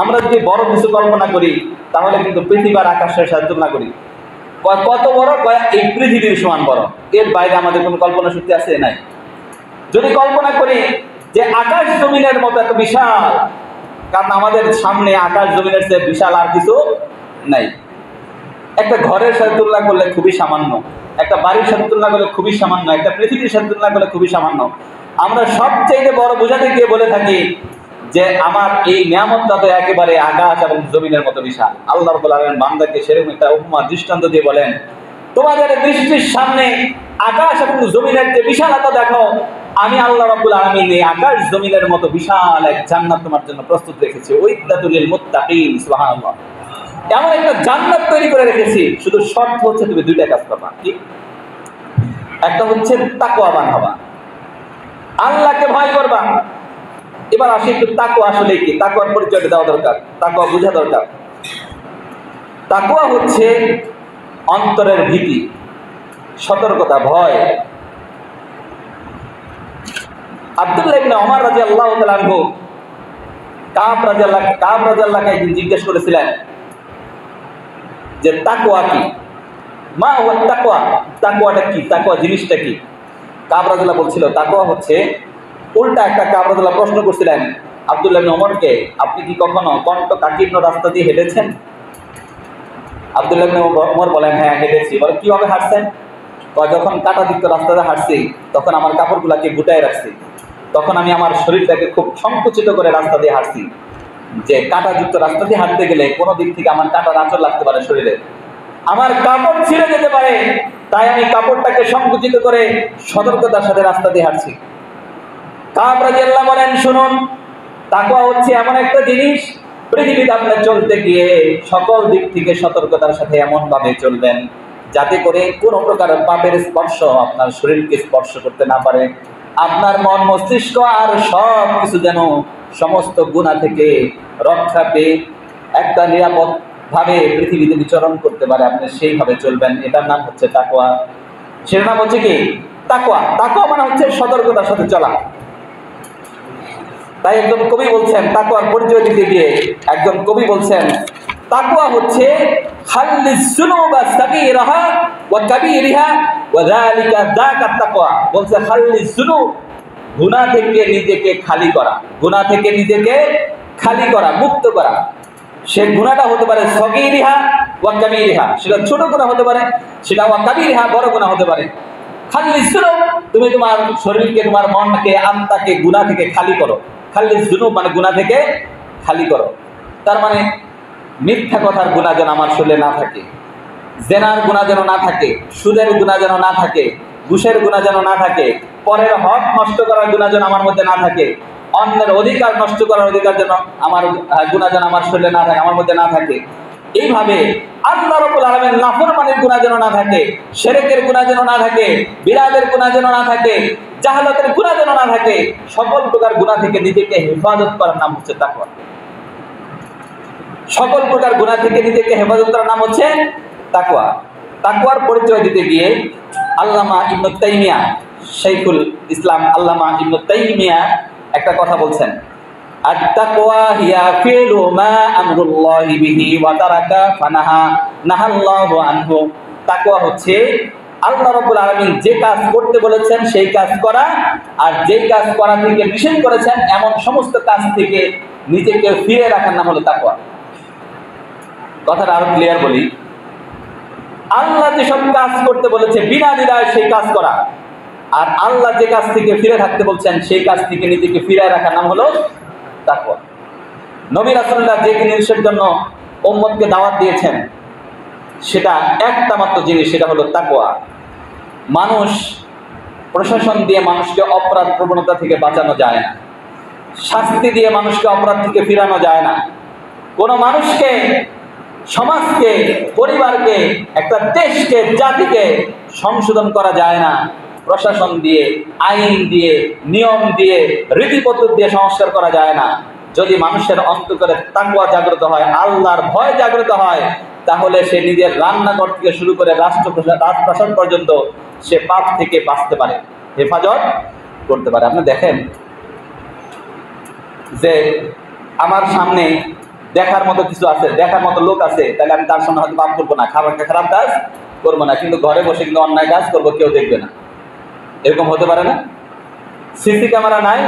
আমরা যদি বড় কিছু কল্পনা করি তাহলে কিন্তু পৃথিবীর আকাশের সাথে তুলনা করি, কত বড়, এই পৃথিবীর সমান বড়, এর বাইরে আমাদের কোনো কল্পনা শক্তি আছে? নাই। যদি কল্পনা করি যে আকাশ জমিনের মতো এত বিশাল, কারণ আমাদের সামনে আকাশ জমিনের চেয়ে বিশাল আর কিছু নাই। একটা ঘরের সাথে তুলনা করলে খুবই সামান্য, একটা বাড়ির সাথে তুলনা করলে খুবই সামান্য, একটা পৃথিবীর সাথে তুলনা করলে খুবই সামান্য। আমরা সবচেয়ে বড় বোঝাতে গিয়ে বলে থাকি যে আমার এই নিয়ামতটা তো একেবারে আকাশ এবং জমিনের মতো বিশাল। আল্লাহ রাব্বুল আলামিন বান্দাকে সেরকম একটা উপমা দৃষ্টান্ত দিয়ে বলেন, তোমাদের দৃষ্টির সামনে আকাশ এবং জমিনের যে বিশালতা দেখো, আমি আল্লাহ রাব্বুল আলামিন এই আকাশ জমিনের মতো বিশাল এক জান্নাত তোমার জন্য প্রস্তুত রেখেছি। উইদ্দাতুল লিল মুত্তাকিন, সুবহানাল্লাহ। এমন একটা জান্নাত তৈরি করে রেখেছি, শুধু শর্ত হচ্ছে তুমি দুইটা কাজ করবা। কি? একটা হচ্ছে তাকওয়াবান হবা, আল্লাহকে ভয় করবা। এবার আসি একটু তাকওয়া আসলে কি, তাকওয়ার পরিচয়টা দেওয়া দরকার, তাকওয়া বোঝা দরকার। তাকওয়া হচ্ছে অন্তরের ভীতি, সতর্কতা, ভয়। আব্দুল্লাহ ইবনে ওমর রাদিয়াল্লাহু তাআলা আনহু কাব রাদিয়াল্লাহকে একদিন জিজ্ঞেস করেছিলেন যে তাকওয়া কি, মা হুয়া তাকওয়া, তাকওয়াটা কি, তাকওয়া জিনিসটা কি? কাব রাদিয়াল্লাহু বলছিল তাকওয়া হচ্ছে, উল্টা একটা কাব রাদিয়াল্লাহু প্রশ্ন করছিলেন আব্দুল্লাহ ইবনে ওমরকে, আপনি কি কখনো কণ্টকাকীর্ণ রাস্তা দিয়ে হেঁটেছেন? আব্দুল্লাহ ইবনে ওমর বলেন, হ্যাঁ হেঁটেছি। বলে কিভাবে হাঁটছেন? যখন কাঁটাযুক্ত রাস্তাতে হাঁটছি তখন আমার কাপড়গুলোকে গুটায় রাখছি, তখন আমি আমার শরীরটাকে খুব সংকুচিত করে রাস্তা দিয়ে হাঁটছি, যে কাঁটাযুক্ত রাস্তা দিয়ে হাঁটতে গেলে কোনো দিক থেকে আমার কাঁটার আঁচড় লাগতে পারে শরীরে, আমার কাপড় ছিঁড়ে যেতে পারে, তাই আমি কাপড়টাকে সংকুচিত করে সতর্কতার সাথে রাস্তা দিয়ে হাঁটছি। কাব রাদিয়াল্লাহু বলেন, শুনুন, তাকওয়া হচ্ছে এমন একটা জিনিস, পৃথিবীতে আপনি চলতে গিয়ে সকল দিক থেকে সতর্কতার সাথে এমন ভাবে চলবেন যাতে করে কোনো প্রকার পাপের স্পর্শ আপনার শরীরকে স্পর্শ করতে না পারে। আপনার মন মস্তিষ্ক আর সব কিছু যেন সমস্ত গুনাহ থেকে রক্ষা পেয়ে একটা নিরাপদ ভাবে পৃথিবীতে বিচরণ করতে পারে, আপনি সেইভাবে চলবেন। এটার নাম হচ্ছে তাকওয়া। সেটার নাম হচ্ছে কি? তাকওয়া। তাকওয়া মানে হচ্ছে সতর্কতার সাথে চলা। তাই একজন কবি বলছেন, তাকওয়ার পরিচয় দিতে গিয়ে একজন কবি বলছেন, তাকওয়া হচ্ছে খাল্লিস যুনুবা সাগীরাহা ওয়া কাবীরিহা ওয়া যালিকা যাকাত তাকওয়া। বলছে খাল্লিস যুনুব, গুনাহ থেকে নিজেকে খালি করা, গুনাহ থেকে নিজেকে খালি করা, মুক্ত করা। সে গুনাহটা হতে পারে সগীরিহা ওয়া কাবীরিহা, সেটা ছোট গুনাহ হতে পারে, সেটা ওয়া কাবীরিহা বড় গুনাহ হতে পারে। খাল্লিস যুনুব, তুমি তোমার শরীরকে, তোমার মনকে, আত্মাকে গুনাহ থেকে খালি করো। খাল্লিস যুনুব মানে গুনাহ থেকে খালি করো। তার মানে মিথ্যা কথার গুনাহ যেন আমার শরীরে না থাকে, জেনার গুনাহ যেন না থাকে, সুদের গুনাহ যেন না থাকে, ঘুষের গুনাহ যেন না থাকে, পরের হক নষ্ট করার গুনাহ যেন আমার মধ্যে না থাকে, অন্যের অধিকার নষ্ট করার অধিকার যেন আমার গুনাহ যেন আমার শরীরে না থাকে, আমার মধ্যে না থাকে। এইভাবে আল্লাহ রাব্বুল আলামিন নাফরমানির গুনাহ যেন না থাকে, শিরকের গুনাহ যেন না থাকে, বিদআতের গুনাহ যেন না থাকে, জাহালাতের গুনাহ যেন না থাকে, সকল প্রকার গুনাহ থেকে নিজেকে হেফাজত করার নাম হচ্ছে তাকওয়া। সকল প্রকার গুনাহ থেকে নিজেকে হেফাজত করার নাম হচ্ছে তাকওয়া। তাকওয়ার পরিচয় দিতে গিয়ে আল্লামা ইবনে তাইমিয়া, শাইখুল ইসলাম আল্লামা ইবনে তাইমিয়া একটা কথা বলছেন, আত-তাকওয়া হিয়া ফিলু মা আমরুল্লাহি বিহি ওয়া তারাকা ফানাহা নাহাল্লাহু আনহু। তাকওয়া হচ্ছে আল্লাহ রাব্বুল আলামিন যে কাজ করতে বলেছেন সেই কাজ করা, আর যে কাজ করা থেকে নিষেধ করেছেন এমন সমস্ত কাজ থেকে নিজেকে ফিরে রাখার নাম হলো তাকওয়া। কথাটা আরো ক্লিয়ার বলি, আল্লাহ যেসব কাজ করতে বলেছে বিনা দ্বিধায় সেই কাজ করা, আর আল্লাহ যে কাজ থেকে ফিরে থাকতে বলছেন সেই কাজ থেকে নিজেকে ফিরে রাখার নাম হলো তাকওয়া। নবী রাসূলুল্লাহ যে জিনিসের জন্য উম্মতকে দাওয়াত দিয়েছেন সেটা একটা মাত্র জিনিস, সেটা হলো তাকওয়া। মানুষ প্রশাসন দিয়ে মানুষকে অপরাধ প্রবণতা থেকে বাঁচানো যায় না, শাস্তি দিয়ে মানুষকে অপরাধ থেকে ফিরানো যায় না, কোন মানুষকে, সমাজকে, পরিবারকে, একটা দেশকে, জাতিকে সংশোধন করা যায় না প্রশাসন দিয়ে, আইন দিয়ে, নিয়ম দিয়ে, রীতিপদ্ধতি দিয়ে সংস্কার করা যায় না। যদি মানুষের অন্তরে তাকওয়া জাগ্রত হয়, আল্লাহর ভয় জাগ্রত হয়, তাহলে সে নিজের রান্নাঘর থেকে শুরু করে রাজপ্রাসাদ পর্যন্ত সে পাপ থেকে বাঁচতে পারে, হেফাজত করতে পারে। আপনি দেখেন যে আমার সামনে দেখার মতো কিছু আছে, দেখার মতো লোক আছে, তাহলে আমি তার সামনে হয়তো পাপ করবো না, খারাপ কাজ করবো না, কিন্তু ঘরে বসে কিন্তু অন্যায় কাজ করবো, কেউ দেখবে না। এরকম হতে পারে না? সিসি ক্যামেরা নাই,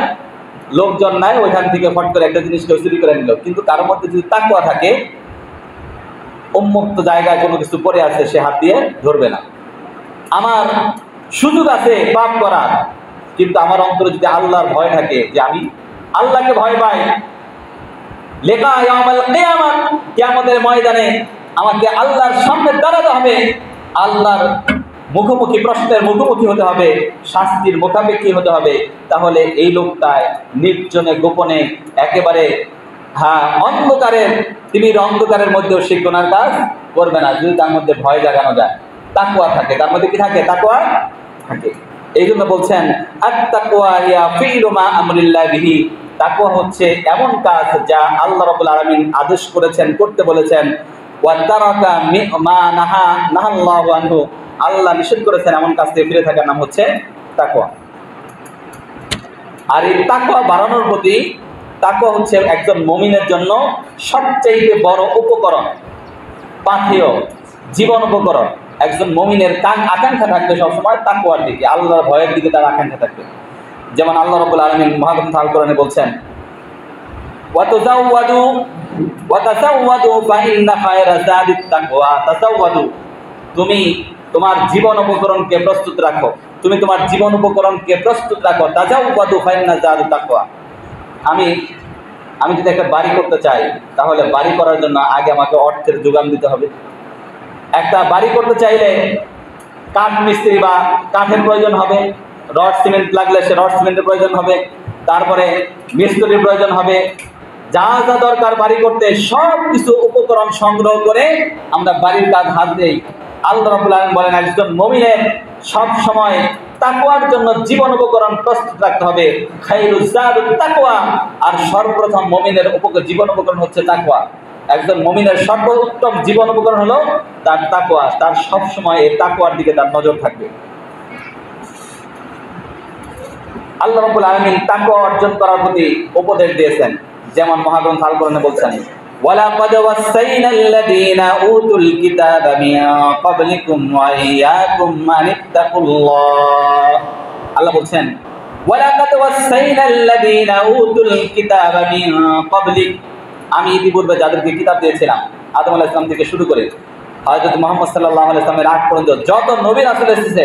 লোকজন নাই, ওইখান থেকে ফট করে একটা জিনিস কেউ চুরি করে নিল, কিন্তু কারোর মধ্যে যদি তাকওয়া থাকে, উন্মুক্ত জায়গায় কোনো কিছু পড়ে আছে, সে হাত দিয়ে ধরবে না। আমার সুযোগ আছে পাপ করার, কিন্তু আমার অন্তরে যদি আল্লাহর ভয় থাকে, যে আমি আল্লাহকে ভয় পাই, লেখা ইয়াউমাল কিয়ামাত, কিয়ামতের ময়দানে আমাকে আল্লাহর সামনে দাঁড়াতে হবে, আল্লাহর মুখোমুখি, প্রশ্নের মুখোমুখি হতে হবে, শাস্তির মুখাপেক্ষী হতে হবে, তাহলে এই লোকটায় নির্জনে গোপনে একেবারে অন্ধকারের তিমির অন্ধকারের মধ্যেও সে গুনার কাজ করবে না, যদি তার মধ্যে ভয় জাগানো যায়, তাকওয়া থাকে, তার মধ্যে কি থাকে? তাকওয়া থাকে। এই জন্য বলছেন আত-তাকওয়া ইয়া ফি'লু মা আমরিল্লাহ বিহি, তাকওয়া হচ্ছে এমন কাজ যা আল্লাহ রাব্বুল আলামিন আদেশ করেছেন, করতে বলেছেন, ওয়া তারাকা মা নাহাল্লাহু আনহু, আল্লাহ নিষেধ করেছেন এমন কাজ থেকে ফিরে থাকার নাম হচ্ছে তাকওয়া। আর এই তাকওয়া বাড়ানোর প্রতি, তাকওয়া হচ্ছে একজন মুমিনের জন্য সবচেয়ে বড় উপকরণ, পাথেয় জীবন উপকরণ। একজন মুমিনের আকাঙ্ক্ষা থাকবে সবসময় তাকওয়ার দিকে, আল্লাহর ভয়ের দিকে তার আকাঙ্ক্ষা থাকবে। যেমন আল্লাহ রাব্বুল আলামিন মহাগ্রন্থ আল কোরআনে বলছেন, ওয়াতাযাওয়াদু ফাইন্না খায়রা যাদিত তাকওয়া, তাযাওয়াদু, তুমি তোমার জীবন উপকরণকে প্রস্তুত রাখো, তুমি তোমার জীবন উপকরণকে প্রস্তুত রাখো, তাযাওয়াদু ফাইন্না যাদিত তাকওয়া। আমি যদি একটা বাড়ি করতে চাই, তাহলে বাড়ি করার জন্য আগে আমাকে অর্থের যোগান দিতে হবে। একটা বাড়ি করতে চাইলে কাঠ মিস্ত্রি বা কাঠের প্রয়োজন হবে, রড সিমেন্ট লাগলে সে রড সিমেন্টের প্রয়োজন হবে, তারপরে মিস্ত্রির প্রয়োজন হবে, যা যা দরকার বাড়ি করতে সব কিছু উপকরণ সংগ্রহ করে আমরা বাড়ির কাজ হাত দেই। আল্লাহ রাব্বুল আলামিন বলেন, একজন মুমিনের সব সময় তাকওয়ার জন্য জীবন উপকরণ প্রস্তুত রাখতে হবে। খায়রুজ যাদুত তাকওয়া, আর সর্বপ্রথম মুমিনের জীবন উপকরণ হচ্ছে তাকওয়া। একজন মুমিনের সর্বোত্তম জীবন উপকরণ হলো তার তাকওয়া, তার সব সময় এই তাকওয়ার দিকে তার নজর থাকবে। আল্লাহ রাব্বুল আলামিন তাকওয়া অর্জন করার প্রতি উপদেশ দিয়েছেন, যেমন মহাগ্রন্থ আল কোরআনে বলছেন, ওয়ালাকাদ ওয়াসাইনাল্লাযীনা উতুল কিতাবা মিন ক্বাবলিকুম ওয়া ইয়্যাকুম আনিত্তাকুল্লাহ। আল্লাহ বলছেন, ওয়ালাকাদ ওয়াসাইনাল্লাযীনা উতুল কিতাবা মিন ক্বাবলিক, আমি ইতিপূর্বে যাদেরকে কিতাব দিয়েছিলাম, আদম আলাইহিস সালাম থেকে শুরু করে হযরত মুহাম্মদ সাল্লাল্লাহু আলাইহি ওয়াসাল্লামের আগ পর্যন্ত যত নবী রাসূল এসেছে,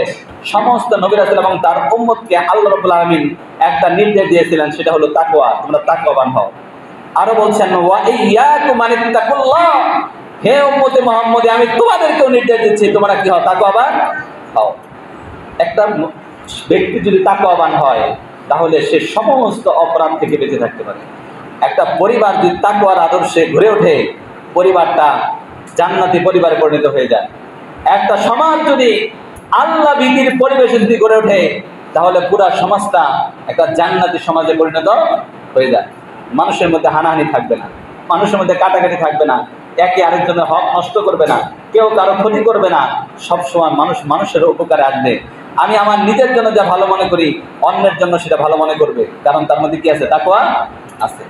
সমস্ত নবী রাসূল এবং তার উম্মতকে আল্লাহ রাব্বুল আলামিন একটা নির্দেশ দিয়েছিলেন, সেটা হলো তাকওয়া, তোমরা তাকওয়াবান হও। আরো বলছেন, ওয়া ইয়্যাকুম আনিত্তাকুল্লাহ, হে উম্মতে মুহাম্মদী, আমি তোমাদেরকেও নির্দেশ দিচ্ছি, তোমরা কি হও? তাকওয়াবান হও। একটা ব্যক্তি যদি তাকওয়াবান হয়, তাহলে সে সমস্ত অপরাধ থেকে বেঁচে থাকতে পারে। একটা পরিবার যদি তাকওয়ার আদর্শে গড়ে ওঠে, পরিবারটা জান্নাতি পরিবারে পরিণত হয়ে যায়। একটা সমাজ যদি আল্লাহ ভীতির পরিবেশে যদি গড়ে ওঠে, তাহলে পুরা সমাজটা একটা জান্নাতি সমাজে পরিণত হয়ে যায়। মানুষের মধ্যে হানাহানি থাকবে না, মানুষের মধ্যে কাটাকাটি থাকবে না, একে আরেকজনের হক নষ্ট করবে না, কেউ কারো ক্ষতি করবে না, সবসময় মানুষ মানুষের উপকারে আসবে। আমি আমার নিজের জন্য যা ভালো মনে করি, অন্যের জন্য সেটা ভালো মনে করবে, কারণ তার মধ্যে কি আছে? তাকওয়া আছে।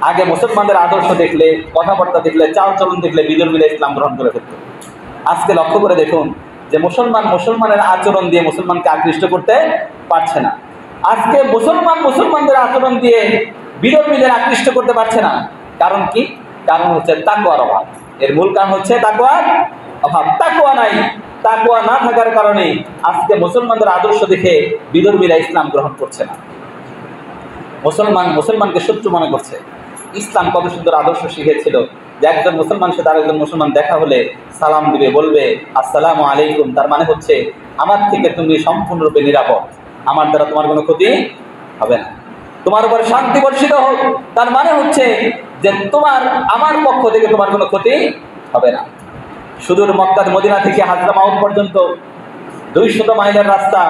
আগে মুসলমানদের আদর্শ দেখলে, কথাবার্তা দেখলে, চালচলন দেখলে বিধর্মীরা ইসলাম গ্রহণ করে ফেলত। আজকে লক্ষ্য করে দেখুন যে মুসলমানের আচরণ দিয়ে মুসলমানকে আকৃষ্ট করতে পারছে না। আজকে মুসলমানদের আচরণ দিয়ে বিধর্মীদের আকৃষ্ট করতে পারছে না। কারণ কি? কারণ হচ্ছে তাকওয়ার অভাব। এর মূল কারণ হচ্ছে তাকওয়ার অভাব। তাকওয়া নাই, তাকওয়া না থাকার কারণে আজকে মুসলমানদের আদর্শ দেখে বিধর্মীরা ইসলাম গ্রহণ করছে না। মুসলমানকে শত্রু মনে করছে। ইসলাম কত সুন্দর আদর্শ শিখেছিল যে একজন মুসলমান সাথে আরেকজন মুসলমান দেখা হলে সালাম দিবে, বলবে আসসালামু আলাইকুম। তার মানে হচ্ছে আমার থেকে তুমি সম্পূর্ণরূপে নিরাপদ, আমার দ্বারা তোমার কোনো ক্ষতি হবে না, তোমার উপর শান্তি বর্ষিত হোক। তার মানে হচ্ছে যে আমার পক্ষ থেকে তোমার কোনো ক্ষতি হবে না। সুদূর মক্কা মদিনা থেকে হাজরামাউত পর্যন্ত 200 মাইলের রাস্তা,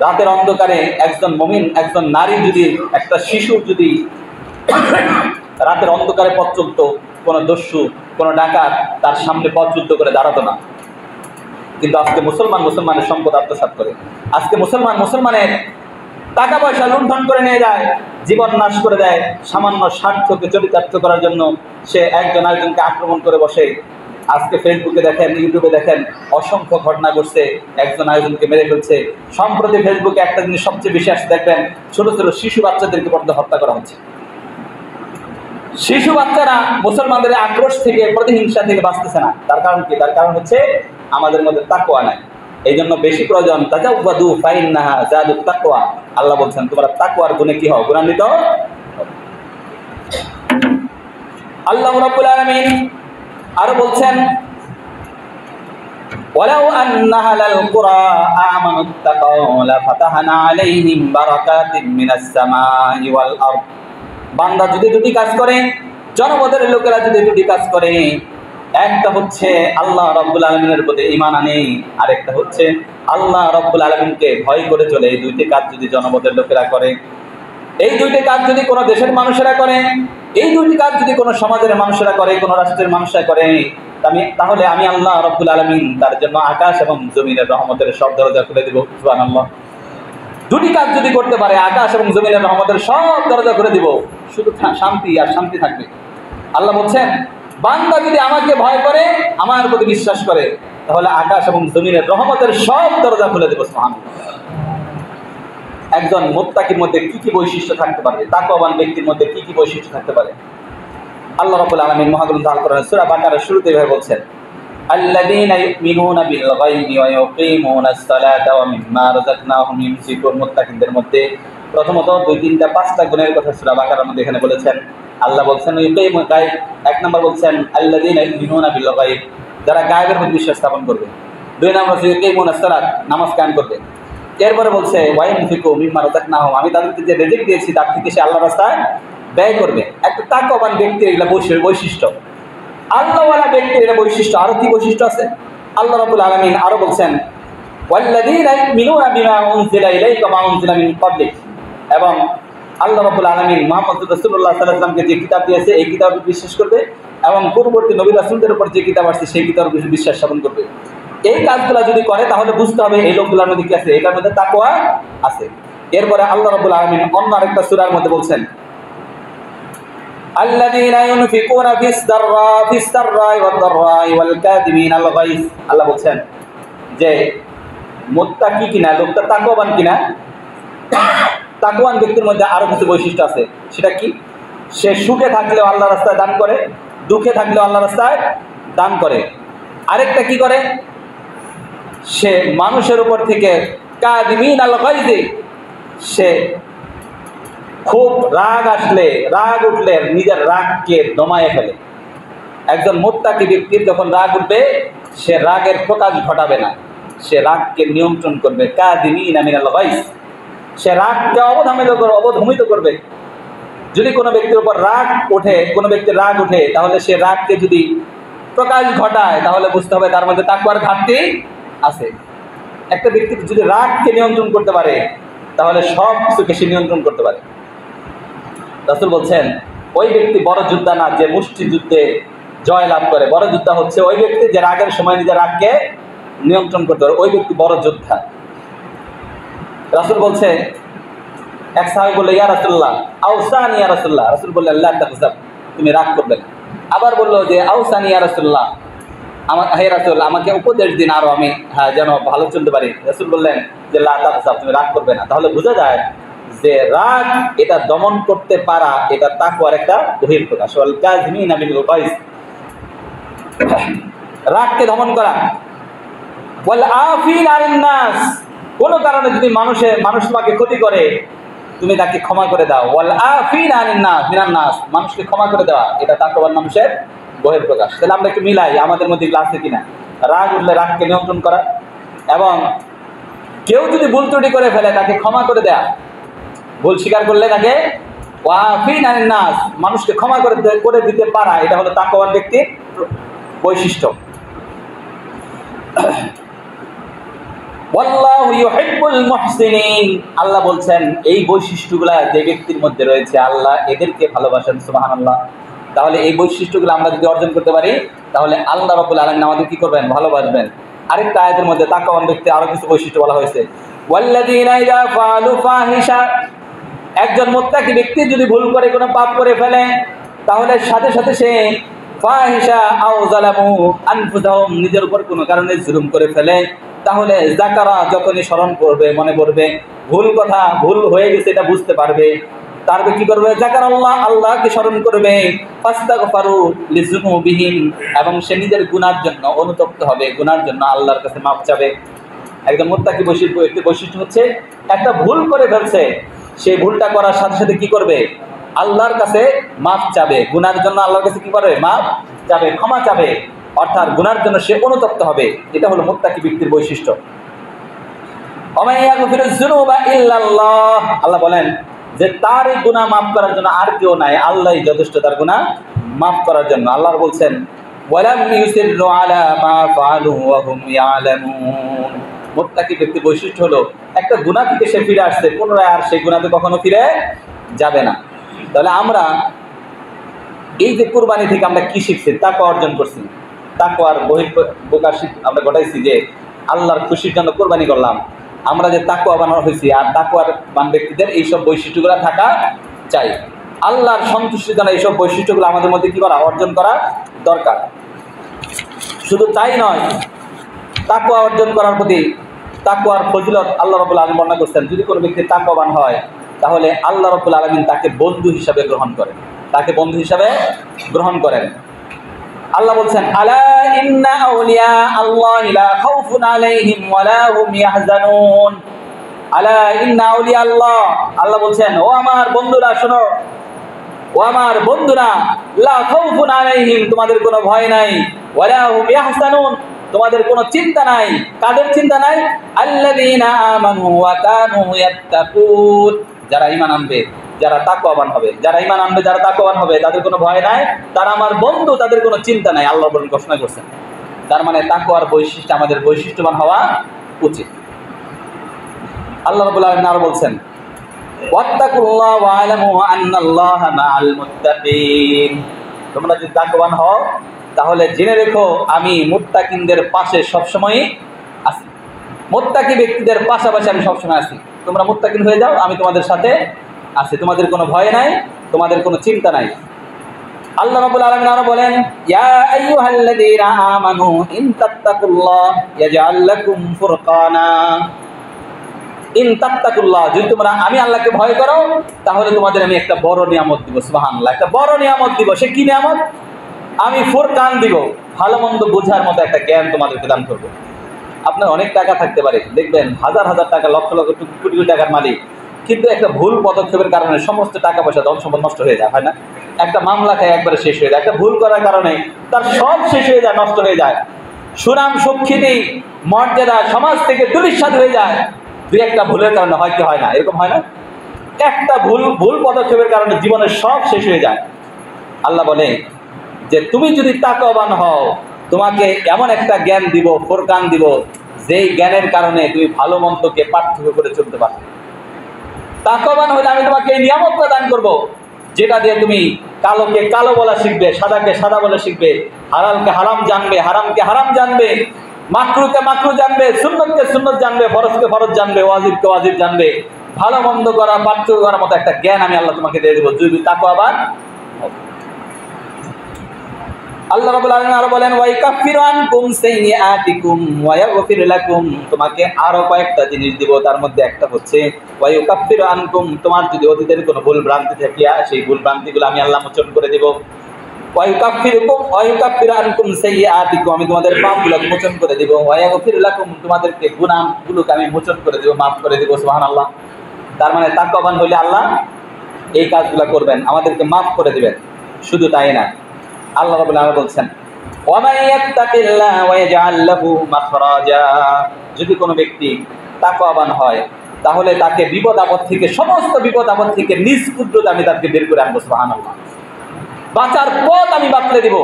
রাতের অন্ধকারে একজন মুমিন, একজন নারী যদি, একটা শিশু যদি রাতের অন্ধকারে পথ চলত, কোনো দস্যু, কোনো ডাকাত তার সামনে পথ যুদ্ধ করে দাঁড়াতো না। কিন্তু আজকে মুসলমানের সম্পদ আত্মসাৎ করে, আজকে মুসলমানের টাকা পয়সা লুণ্ঠন করে নিয়ে যায়, জীবন নাশ করে দেয় সামান্য স্বার্থকে চরিতার্থ করার জন্য। সে একজন আরেকজনকে আক্রমণ করে বসে। আজকে ফেসবুকে দেখেন, ইউটিউবে দেখেন, অসংখ্য ঘটনা ঘটছে, একজন আরেকজনকে মেরে ফেলছে। সম্প্রতি ফেসবুকে একটা জিনিস সবচেয়ে বেশি আসছে, দেখবেন ছোট ছোট শিশু বাচ্চাদেরকে পর্যন্ত হত্যা করা হচ্ছে। শিশু বাচ্চারা মুসলমানদের আক্রোশ থেকে, প্রতিহিংসা থেকে বাঁচতেছে না। তার কারণ কি? তার কারণ হচ্ছে আমাদের মধ্যে তাকওয়া নাই। এই জন্য বেশি প্রয়োজন তাজাওয়াদু ফাইন্নাহা যাদুত তাকওয়া। আল্লাহ বলছেন তোমরা তাকওয়ার গুণে কি হও? গুণান্বিত। আল্লাহ রাব্বুল আলামিন আরো বলছেন ওয়ালাউ আন্না আহলাল কুরা আমানু তাকাউ লাফাতাহনা আলাইহিম বারাকাতিন মিনাস সামাই ওয়াল আরদ। বান্দা যদি দুটি কাজ করে, জনপদের লোকেরা যদি দুটি কাজ করে, একটা হচ্ছে আল্লাহ রাব্বুল আলামিনের প্রতি ঈমান আনে, আরেকটা হচ্ছে আল্লাহ রাব্বুল আলামিনকে ভয় করে চলে, এই দুইটি কাজ যদি জনপদের লোকেরা করে, এই দুইটি কাজ যদি কোনো দেশের মানুষেরা করে, এই দুইটি কাজ যদি কোনো সমাজের মানুষেরা করে, কোনো রাষ্ট্রের মানুষরা করে, তাহলে আমি আল্লাহ রাব্বুল আলামিন তার জন্য আকাশ এবং জমিনের রহমতের সব দরজা খুলে দেব। সুবহানাল্লাহ। দুটি কাজ যদি করতে পারে, আকাশ এবং জমিনের রহমতের সব দরজা করে দিব, শুধু শান্তি আর শান্তি থাকবে। আল্লাহ বলছেন বান্দা যদি আমাকে ভয় করে, আমার প্রতি বিশ্বাস করে, তাহলে আকাশ এবং জমিনের রহমতের সব দরজা খুলে দেব। সুবহানাল্লাহ। একজন মুত্তাকির মধ্যে কি কি বৈশিষ্ট্য থাকতে পারে? তাকওয়াবান ব্যক্তির মধ্যে কি কি বৈশিষ্ট্য থাকতে পারে? আল্লাহ রাব্বুল আলামিন মহাগ্রন্থ আল কোরআন সূরা বাকারার শুরুতে এভাবে বলছেন আল্লাযীনা ইউমিনুনা বিল গায়বি ওয়া ইউকিমুনাস সালাতা ওয়া মিম্মা রাযাকনাহুম ইউনফিকুন। মুত্তাকিদের মধ্যে প্রথমত দুই তিনটা পাঁচটা গুণের কথা সূরা বাকারার মধ্যে এখানে বলেছেন। আল্লাহ বলছেন ইউকিমুল গায়ব, এক নম্বর বলছেন আল্লাযীনা ইউমিনুনা বিল গায়ব, যারা গায়বের প্রতি বিশ্বাস স্থাপন করবে। দুই নম্বর হচ্ছে ইউকিমুনাস সালাত, নামাজ কায়েম করবে। এরপরে বলছে ওয়া ইউনফিকু মিম্মা রাযাকনাহুম, আমি তাদেরকে যে রিজিক দিয়েছি তার থেকে সে আল্লাহর রাস্তায় ব্যয় করবে। একটা তাকওয়াবান ব্যক্তির এগুলা বৈশিষ্ট্য। আল্লাহওয়ালা ব্যক্তির এটা বৈশিষ্ট্য। আরো কি বৈশিষ্ট্য আছে? আল্লাহ রাব্বুল আলামিন আরো বলছেন ওয়াল্লাযীনা ইউমিনুনা বিমা উনজিলা ইলাইকা ওয়া উনজিলা মিন ক্বাবলিক, এবং আল্লাহ রাব্বুল আলামিন মুহাম্মদ রাসূলুল্লাহ সাল্লাল্লাহু আলাইহি ওয়াসাল্লামকে যে কিতাব দিয়েছে এই কিতাবে বিশ্বাস করবে, এবং পূর্ববর্তী নবী রাসূলদের উপর যে কিতাব আসছে সেই কিতাবের উপর বিশ্বাস স্থাপন করবে। এই কাজগুলো যদি করে তাহলে বুঝতে হবে এই লোকগুলোর মধ্যে কি আছে, এটার মধ্যে তাকওয়া আছে। এরপরে আল্লাহ রাব্বুল আলামিন অন্য আরেকটা সূরার মধ্যে বলছেন আল্লাযীনা ইউনফিকুনা ফিস-সাররাই ওয়াদ-দাররাই ওয়াল কাযিমিনাল গায়জ। আল্লাহ বলছেন যে মুত্তাকি কিনা, লোকটা তাকওয়াবান কিনা, তাকওয়ান ব্যক্তির মধ্যে আরো কিছু বৈশিষ্ট্য আছে। সেটা কি? সে সুখে থাকলেও আল্লাহর রাস্তায় দান করে, দুঃখে থাকলেও আল্লাহর রাস্তায় দান করে। আরেকটা কি করে? সে মানুষের উপর থেকে কাযিমিনাল গায়জ, সে খুব রাগ আসলে, রাগ উঠলে নিজের রাগকে দমায়ে ফেলে। একজন মুত্তাকি ব্যক্তির যখন রাগ উঠবে সে রাগের প্রকাশ ঘটাবে না, সে রাগকে নিয়ন্ত্রণ করবে। কাযিমিনা মিনাল গায়জ, সে রাগকে অবধমিত করবে। যদি কোনো ব্যক্তির উপর রাগ ওঠে, কোনো ব্যক্তির রাগ ওঠে, তাহলে সে রাগকে যদি প্রকাশ ঘটায় তাহলে বুঝতে হবে তার মধ্যে তাকওয়ার ঘাটতি আছে। একটা ব্যক্তি যদি রাগকে নিয়ন্ত্রণ করতে পারে তাহলে সব কিছুকে সে নিয়ন্ত্রণ করতে পারে। রাসূল বলছেন ওই ব্যক্তি বড় যোদ্ধা না যে মুষ্টি যুদ্ধে জয় লাভ করে, বড় যোদ্ধা হচ্ছে ওই ব্যক্তি যে রাগের সময় নিজের রাগকে নিয়ন্ত্রণ করতে পারে, ওই ব্যক্তি বড় যোদ্ধা। রাসূল বলছে, এক সাহাবী বলল ইয়া রাসূলুল্লাহ আওসানি ইয়া রাসূলুল্লাহ, রাসূল বললেন লা তাগজাব, তুমি রাগ করবে না। আবার বলল যে আওসানি ইয়া রাসূলুল্লাহ, হে রাসূল আমাকে উপদেশ দিন আরো আমি যেন ভালো চলতে পারি। রাসূল বললেন যে লা তাগজাব, তুমি রাগ করবে না। তাহলে বোঝা যায় যে রাগ এটা দমন করতে পারা এটা তাকওয়ার একটা বহিঃপ্রকাশ। ওয়াল কাযিমিনা মিনাল গায়জ, রাগকে দমন করা। ওয়াল আফিনা আনিন নাস, কোন কারণে যদি মানুষ তোমাকে ক্ষতি করে তুমি তাকে ক্ষমা করে দাও। ওয়াল আফিনা আনিন নাস মিনান নাস, মানুষকে ক্ষমা করে দেওয়া এটা তাকওয়ার মানুষের বহিঃপ্রকাশ। তাহলে আমরা একটু মিলাই আমাদের মধ্যে এগুলো আছে কিনা। রাগ উঠলে রাগকে নিয়ন্ত্রণ করা, এবং কেউ যদি ভুল ত্রুটি করে ফেলে তাকে ক্ষমা করে দেয়া, ভুল স্বীকার করলে তাকে ওয়াফিনা আনিন নাস, মানুষকে ক্ষমা করে দিতে পারা, এটা হলো তাকওয়ার ব্যক্তির বৈশিষ্ট্য। ওয়াল্লাহু ইউহিব্বুল মুহসিনিন, আল্লাহ বলছেন এই বৈশিষ্ট্যগুলা যে ব্যক্তির মধ্যে রয়েছে আল্লাহ এদেরকে ভালোবাসেন। সুবহানাল্লাহ। তাহলে এই বৈশিষ্ট্যগুলো আমরা যদি অর্জন করতে পারি তাহলে আল্লাহ রাব্বুল আলামিন আমাদের কি করবেন? ভালোবাসবেন। আরেকটা আয়াতের মধ্যে তাকওয়ার ব্যক্তি আরো কিছু বৈশিষ্ট্য বলা হয়েছে, ওয়াল্লাযীনা ইযা ফাআলু ফাহিশা একজন মুত্তাকি ব্যক্তি যদি ভুল করে কোনো পাপ করে ফেলে, তাহলে সাথে সাথে সে ফাহিশা আও যালামু আনফুসাহুম, নিজের উপর কোনো কারণে জুলুম করে ফেলে, তাহলে যাকারা, যখনই স্মরণ করবে, মনে পড়বে ভুল কথা, ভুল হয়ে গেছে এটা বুঝতে পারবে, তারপরে কি করবে? যাকারাল্লাহ, আল্লাহকে স্মরণ করবে, ফাস্তাগফারু লিযুনুবিহিম, এবং সে নিজের গুনার জন্য অনুতপ্ত হবে, গুনার জন্য আল্লাহর কাছে মাপ চাবে। একজন মুত্তাকি বৈশিষ্ট্য হচ্ছে একটা ভুল করে ফেলছে, সেই ভুলটা করার সাথে সাথে কি করবে? আল্লাহর কাছে মাপ চাবে, গুনার জন্য আল্লাহর কাছে কি করবে? মাপ চাবে, ক্ষমা চাবে, অর্থাৎ গুনার জন্য সে অনুতপ্ত হবে। এটা হলো মুত্তাকি ব্যক্তির বৈশিষ্ট্য। আল্লাহ বলেন যে তার এই গুনাহ মাফ করার জন্য আর কেউ নাই, আল্লাহই যথেষ্ট তার গুনাহ মাফ করার জন্য। আল্লাহ বলছেন ওয়ালাম ইউসিরু আলা মা ফাআলু ওয়া হুম ইয়ালামুন। মুত্তাকি ব্যক্তির বৈশিষ্ট্য হলো একটা গুনাহ থেকে সে ফিরে আসছে, পুনরায় আর সেই গুনাহতে কখনো ফিরে যাবে না। তাহলে আমরা এই যে কুরবানি থেকে আমরা কি শিখছি? তাকওয়া অর্জন করছি, তাকওয়ার বহিঃপ্রকাশ আমরা ঘটাইছি যে আল্লাহর খুশির জন্য কুরবানি করলাম। আমরা যে তাকওয়া বানানো হয়েছি, আর তাকওয়াবান ব্যক্তিদের এইসব বৈশিষ্ট্যগুলো থাকা চাই। আল্লাহর সন্তুষ্টির জন্য এইসব বৈশিষ্ট্যগুলো আমাদের মধ্যে কি করা? অর্জন করা দরকার। শুধু তাই নয়, তাকওয়া অর্জন করার প্রতি তাকওয়ার ফজিলত আল্লাহ রাব্বুল আলামিন বর্ণনা করছেন। যদি কোনো ব্যক্তি তাকওয়াবান হয়, তাহলে আল্লাহ রাব্বুল আলামিন তাকে বন্ধু হিসাবে গ্রহণ করেন, তাকে বন্ধু হিসাবে গ্রহণ করেন। আল্লাহ বলছেন আলা ইন্না আউলিয়া আল্লাহি লা খাউফুন আলাইহিম ওয়া লা হুম ইয়াহজানুন। আলা ইন্না আউলিয়া আল্লাহ, আল্লাহ বলছেন ও আমার বন্ধুরা শোনো, ও আমার বন্ধুরা, লা খাউফুন আলাইহিম, তোমাদের কোনো ভয় নাই, ওয়া লা হুম ইয়াহজানুন, তোমাদের কোনো চিন্তা নাই। কাদের চিন্তা নাই? আল্লাযীনা আমানু ওয়া কানু ইয়াত্তাকুন, যারা ঈমান আনবে, যারা তাকওয়াবান হবে, যারা ঈমান আনবে, যারা তাকওয়াবান হবে, তাদের কোনো ভয় নাই, তারা আমার বন্ধু, তাদের কোনো চিন্তা নাই, আল্লাহ বলেন, ঘোষণা করছেন। তার মানে তাকওয়ার বৈশিষ্ট্য আমাদের বৈশিষ্ট্যবান হওয়া উচিত। আল্লাহ রাব্বুল আলামিন আরো বলছেন ওয়াত্তাকুল্লাহ ওয়া আলামু আন্নাল্লাহা মাআল মুত্তাকিন, তোমরা যদি তাকওয়াবান হও তাহলে জেনে রেখো আমি মুত্তাকিনদের পাশে সবসময় আছি, মুত্তাকি ব্যক্তিদের পাশাপাশি আমি সবসময় আছি। তোমরা মুত্তাকিন হয়ে যাও, আমি তোমাদের সাথে আছি, তোমাদের কোনো ভয় নাই, তোমাদের কোনো চিন্তা নাই। আল্লাহ রাব্বুল আলামিন আরো বলেন ইয়া আইয়ুহাল্লাযীনা আমানু ইন তাত্তাকুল্লাহ ইয়াজআল লাকুম ফুরকানা। ইন তাত্তাকুল্লাহ, যদি তোমরা আমি আল্লাহকে ভয় করো, তাহলে তোমাদের আমি একটা বড় নিয়ামত দিব। সুবহানাল্লাহ, একটা বড় নিয়ামত দিব। সে কি নিয়ামত? আমি ফুরকান দিব, ভালো মন্দ বোঝার মতো একটা জ্ঞান তোমাদেরকে দান করবো। আপনার অনেক টাকা থাকতে পারে, দেখবেন হাজার হাজার টাকা, লক্ষ লক্ষ কোটি কোটি টাকার মালিক, কিন্তু একটা ভুল পদক্ষেপের কারণে সমস্ত টাকা পয়সা, ধন সম্পদ নষ্ট হয়ে যায়, হয় না? একটা মামলা খায় একবারে শেষ হয়ে যায়, একটা ভুল করার কারণে তার সব শেষ হয়ে যায়, নষ্ট হয়ে যায়, সুনাম সুখ্যাতি মর্যাদা সমাজ থেকে দুলিশ্বাত হয়ে যায়, দুই একটা ভুলের কারণে। হয় কি হয় না? এরকম হয় না? একটা ভুল পদক্ষেপের কারণে জীবনের সব শেষ হয়ে যায়। আল্লাহ বলে যে তুমি যদি তাকওয়াবান হও, তোমাকে এমন একটা জ্ঞান দিব, ফুরকান দিব, যেই জ্ঞানের কারণে তুমি ভালো মন্দকে পার্থক্য করে চলতে পারবে। তাকওয়াবান হলে আমি তোমাকে এই নিয়ামত প্রদান করব, যেটা দিয়ে তুমি কালোকে কালো বলা শিখবে, সাদাকে সাদা বলা শিখবে, হালালকে হারাম জানবে, হারামকে হারাম জানবে, মাকরুকে মাকরু জানবে, সুন্নতকে সুন্নত জানবে, ফরজকে ফরজ জানবে, ওয়াজিবকে ওয়াজিব জানবে। ভালো মন্দ করা, পার্থক্য করার মতো একটা জ্ঞান আমি আল্লাহ তোমাকে দিয়ে দেবো, যদি তাকওয়াবান। আল্লাহ রাব্বুল আলামিন আরো বলেন ওয়া ইয়াকাফিরু আনকুম সাইয়্যাতিকুম ওয়া ইয়াগফির লাকুম, তোমাকে আরো কয়েকটা জিনিস দিব, তার মধ্যে একটা হচ্ছে ওয়া ইয়াকাফিরু আনকুম, তোমার যদি অতীতের কোনো ভুল ভ্রান্তি থাকে, সেই ভুল ভ্রান্তিগুলো আমি আল্লাহ মোচন করে দেব। ওয়া ইয়াকাফিরু আনকুম সাইয়্যাতিকুম, আমি তোমাদের পাপগুলো মোচন করে দেব। ওয়া ইয়াগফির লাকুম, তোমাদেরকে গুনাহগুলোকে আমি মোচন করে দেব, মাফ করে দেব। সুবহানাল্লাহ। তার মানে তাকওয়াবান হইলে আল্লাহ এই কাজগুলো করবেন, আমাদেরকে মাফ করে দিবেন। শুধু তাই না, আল্লাহ রাব্বুল আলামিন বলছেন ওয়া মান ইয়াত্তাকিল্লাহ ওয়া ইয়াজআল লাহু মাখরাজা, যদি কোনো ব্যক্তি তাকওয়াবান হয়, তাহলে তাকে বিপদ আপদ থেকে, সমস্ত বিপদ আপদ থেকে নিজ কুদরতে আমি তাকে বের করে আনবো। সুবহানাল্লাহ। বাঁচার পথ আমি বাতলে দিব,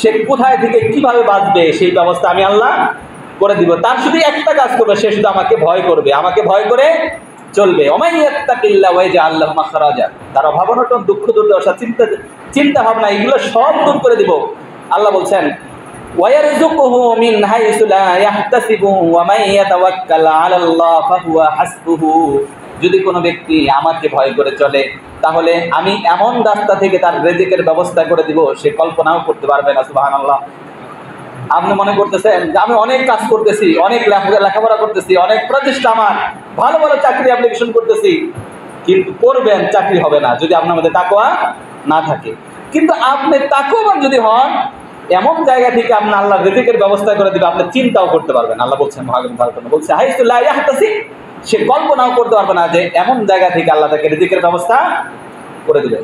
সে কোথায় থেকে কিভাবে বাঁচবে সেই ব্যবস্থা আমি আল্লাহ করে দিব। তার শুধু একটা কাজ করবে, সে শুধু আমাকে ভয় করবে, আমাকে ভয় করে চলবে। ওয়া মান ইয়াত্তাকিল্লাহ ওয়া ইয়াজআল লাহু মাখরাজা, তার অভাব-অনটন, দুঃখ দুর্দশা, চিন্তা ভাবনা, এগুলো সব দূর করে দিব। আল্লাহ বলছেন ওয়া ইয়ারযুকুহু মিন হাইসু লা ইয়াহতাসিবু ওয়া মান ইয়াতাওয়াক্কাল আলাল্লাহ ফাহুয়া হাসবুহু যদি কোনো ব্যক্তি আমাকে ভয় করে চলে তাহলে আমি এমন রাস্তা থেকে তার রিজিকের ব্যবস্থা করে দিব সে কল্পনাও করতে পারবে না। সুবহানাল্লাহ। আপনি মনে করতেছেন যে আমি অনেক কাজ করতেছি, অনেক লেখাপড়া করতেছি, অনেক প্রচেষ্টা, আমার ভালো ভালো চাকরি অ্যাপ্লিকেশন করতেছি, কিন্তু করবেন, চাকরি হবে না যদি আপনার মধ্যে তাকওয়া না থাকে। কিন্তু আপনি তাকওয়াবান যদি হন, এমন জায়গা থেকে আপনি আল্লাহ রিজিকের ব্যবস্থা করে দিবে, আপনি চিন্তাও করতে পারবেন। আল্লাহ বলছেন বলছে হাইসু লা ইয়াহতাসিব, সে কল্পনাও করতে পারবে না যে এমন জায়গা থেকে আল্লাহ তাকে রিজিকের ব্যবস্থা করে দিবে।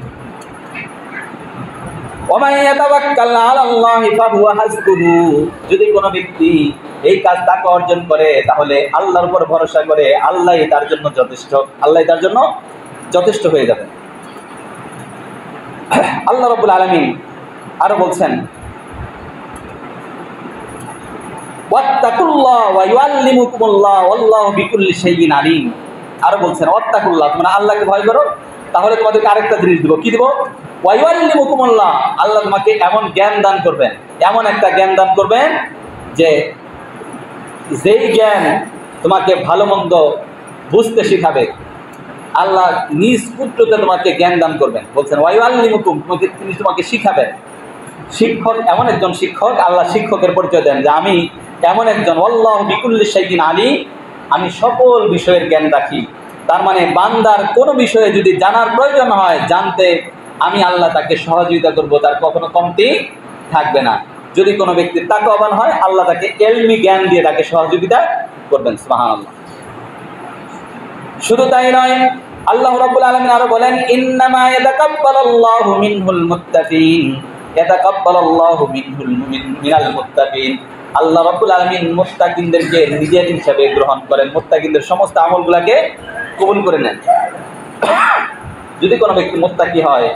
যদি কোনো ব্যক্তি এই কাজ তাকে অর্জন করে তাহলে আল্লাহর উপর ভরসা করে, আল্লাহ তার জন্য যথেষ্ট, আল্লাহ তার জন্য যথেষ্ট হয়ে যাবে। আল্লাহ রাব্বুল আলামিন আরো বলছেন ওয়াত্তাকুল্লাহ ওয়া ইউআল্লিমুকুমুল্লাহ ওয়াল্লাহু বিকুল্লি শাইইন আলিম। আরো বলছেন ওয়াত্তাকুল্লাহ, তোমরা আল্লাহকে ভয় করো, তাহলে তোমাদেরকে আরেকটা জিনিস দিব। কি দিব? ওয়া ইউআল্লিমুকুমুল্লাহ, আল্লাহ তোমাকে এমন জ্ঞান দান করবেন, এমন একটা জ্ঞান দান করবেন যে যেই জ্ঞান তোমাকে ভালো মন্দ বুঝতে শিখাবে। আল্লাহ নিজ পুত্রতে তোমাকে জ্ঞান দান করবেন। বলছেন ওয়া ইউআল্লিমুকুম, তিনি তোমাকে শিখাবেন। শিক্ষক এমন একজন শিক্ষক, আল্লাহ শিক্ষকের পরিচয় দেন যে আমি এমন একজন, আল্লাহু বিকুল্লি শাইইন আলিম, আমি সকল বিষয়ের জ্ঞান রাখি। তার মানে বান্দার কোনো বিষয়ে যদি জানার প্রয়োজন হয়, জানতে আমি আল্লাহ তাকে সহযোগিতা করব, তার কখনো কমতি থাকবে না। যদি কোনো ব্যক্তি তাকওয়াবান হয়, আল্লাহ তাকে ইলমি জ্ঞান দিয়ে তাকে সহযোগিতা করবেন। সুবহানাল্লাহ। শুধু তাই নয়, আল্লাহ রাব্বুল আলামিন আরো বলেন ইন্নামা ইয়াতাকাব্বালুল্লাহু মিনহুল মুত্তাকিন, ইয়াতাকাব্বালুল্লাহু মিনাল মুত্তাকিন। আল্লাহ রাব্বুল আলামিন মুত্তাকিনদেরকে নিজের হিসাবে গ্রহণ করেন, মুত্তাকিনদের সমস্ত আমলগুলোকে কবুল করে নেন। যদি কোনো ব্যক্তি মুত্তাকি হয়,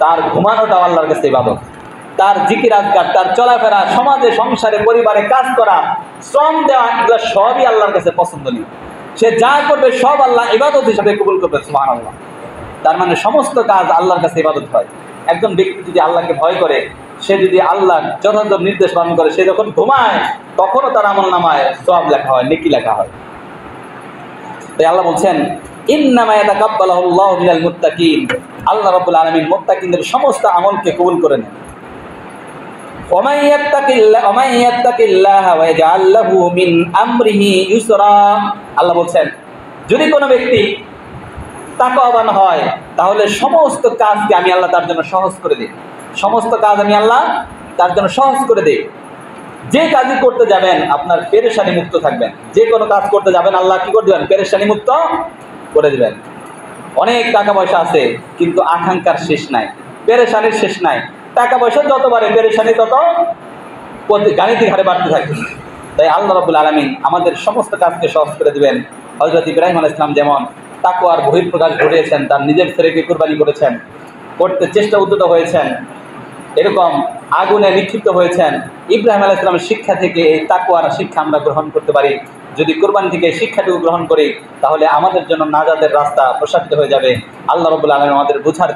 তার ঘুমানোটাও আল্লাহর কাছে ইবাদত, তার জিকির আজকার, তার চলাফেরা, সমাজে সংসারে পরিবারে কাজ করা, শ্রম দেওয়া, এগুলো সবই আল্লাহর কাছে পছন্দনীয়। সে যা করবে সব আল্লাহ ইবাদত হিসাবে কবুল করবে। সুবহানাল্লাহ। তার মানে সমস্ত কাজ আল্লাহর কাছে ইবাদত হয়। একজন ব্যক্তি যদি আল্লাহকে ভয় করে, সে যদি আল্লাহর যথাযথ নির্দেশ পালন করে, সে যখন ঘুমায় তখনও তার আমলনামায় সওয়াব লেখা হয়, নেকি লেখা হয়। তাই আল্লাহ বলছেন ইন্নামা ইয়াতাকাব্বালুল্লাহু মিনাল মুত্তাকিন, আল্লাহ রাব্বুল আলামিন মুত্তাকিনদের সমস্ত আমলকে কবুল করে নেন। ওমান ইয়াত্তাকিল্লাহা ওয়া ইয়াজআল লাহু মিন আমরিহি ইউসরা, আল্লাহ বলছেন যদি কোনো ব্যক্তি তাকওয়াবান হয় তাহলে সমস্ত কাজকে আমি আল্লাহ তার জন্য সহজ করে দিই। সমস্ত কাজ আমি আল্লাহ তার জন্য সহজ করে দিই। যে কাজই করতে যাবেন আপনার পেরেশানি মুক্ত থাকবেন। যে কোনো কাজ করতে যাবেন আল্লাহ কি করে দেবেন? পেরেশানি মুক্ত করে দিবেন। অনেক টাকা পয়সা আছে কিন্তু আকাঙ্ক্ষার শেষ নাই, পেরেশানির শেষ নাই। টাকা পয়সা যত বাড়ে পেরেশানি তত গাণিতিক হারে বাড়তে থাকে। তাই আল্লাহ রাব্বুল আলামিন আমাদের সমস্ত কাজকে সহজ করে দিবেন। হযরত ইব্রাহিম আলাইহিস সালাম যেমন তাকওয়ার বহিঃপ্রকাশ ঘটিয়েছেন, তার নিজের ছেলেকে কুরবানি করেছেন, করতে চেষ্টা উদ্যত হয়েছেন, এরকম আগুনে নিক্ষিপ্ত হয়েছেন। ইব্রাহিম আলাইহিস সালামের শিক্ষা থেকে এই তাকওয়ার শিক্ষা আমরা গ্রহণ করতে পারি। যদি কুরবানি থেকে শিক্ষাটুকু গ্রহণ করি তাহলে আমাদের জন্য নাজাতের রাস্তা প্রসারিত হয়ে যাবে। আল্লাহ রাব্বুল আলামিন আমাদের বুঝার